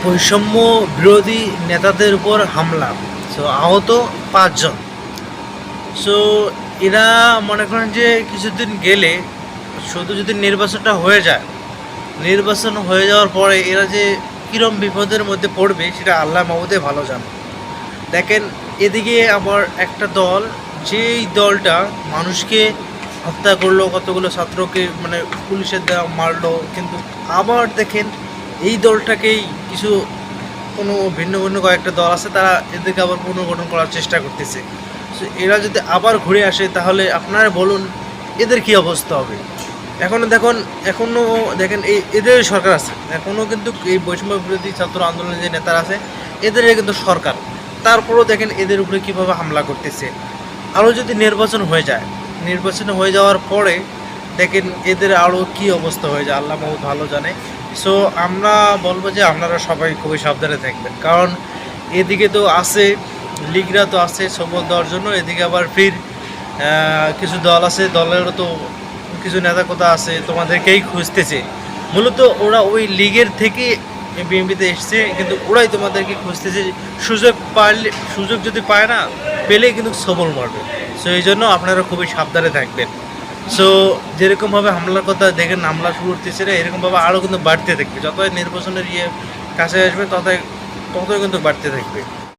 বৈষম্য বিরোধী নেতাদের উপর হামলা। সো আহত 5 জন। সো এরা মনে করেন যে কিছুদিন গেলে শুধু যদি নির্বাচনটা হয়ে যায়, নির্বাচন হয়ে যাওয়ার পরে এরা যে কীরম বিপদের মধ্যে পড়বে সেটা আল্লাহ মাহমুদে ভালো জানে। দেখেন, এদিকে আবার একটা দল, যেই দলটা মানুষকে হত্যা করলো, কতগুলো ছাত্রকে মানে পুলিশের দ্বারা মারলো, কিন্তু আবার দেখেন এই দলটাকেই কিছু কোনো ভিন্ন ভিন্ন কয়েকটা দল আছে, তারা এদেরকে আবার পুনর্গঠন করার চেষ্টা করতেছে। সো এরা যদি আবার ঘুরে আসে তাহলে আপনারা বলুন এদের কী অবস্থা হবে। এখনও দেখেন এদের সরকার আছে, এখনও কিন্তু এই বৈষম্য বিরোধী ছাত্র আন্দোলনের যে নেতারা আছে এদের কিন্তু সরকার, তারপরেও দেখেন এদের উপরে কীভাবে হামলা করতেছে। আরও যদি নির্বাচন হয়ে যায়, নির্বাচন হয়ে যাওয়ার পরে দেখেন এদের আরও কী অবস্থা হয়ে যায় আল্লাহ বহুত ভালো জানে। সো আমরা বলবো যে আপনারা সবাই খুবই সাবধানে থাকবেন, কারণ এদিকে তো আছে লীগরা তো আছে শপথ দেওয়ার জন্য, এদিকে আবার ফির কিছু দল আছে, দলেরও তো কিছু নেতা কথা আছে তোমাদেরকেই খুঁজতেছে। মূলত ওরা ওই লীগের থেকে বিএনপিতে এসছে, কিন্তু ওরাই তোমাদেরকে খুঁজতেছে। সুযোগ যদি পায় না, পেলেই কিন্তু সবল মারবে। সো এই জন্য আপনারা খুবই সাবধানে থাকবেন। সো যেরকমভাবে হামলার কথা দেখেন, হামলা শুরু করতেছে না, এরকমভাবে আরও কিন্তু বাড়তে থাকবে। যতই নির্বাচনের কাছে আসবে ততই কিন্তু বাড়তে থাকবে।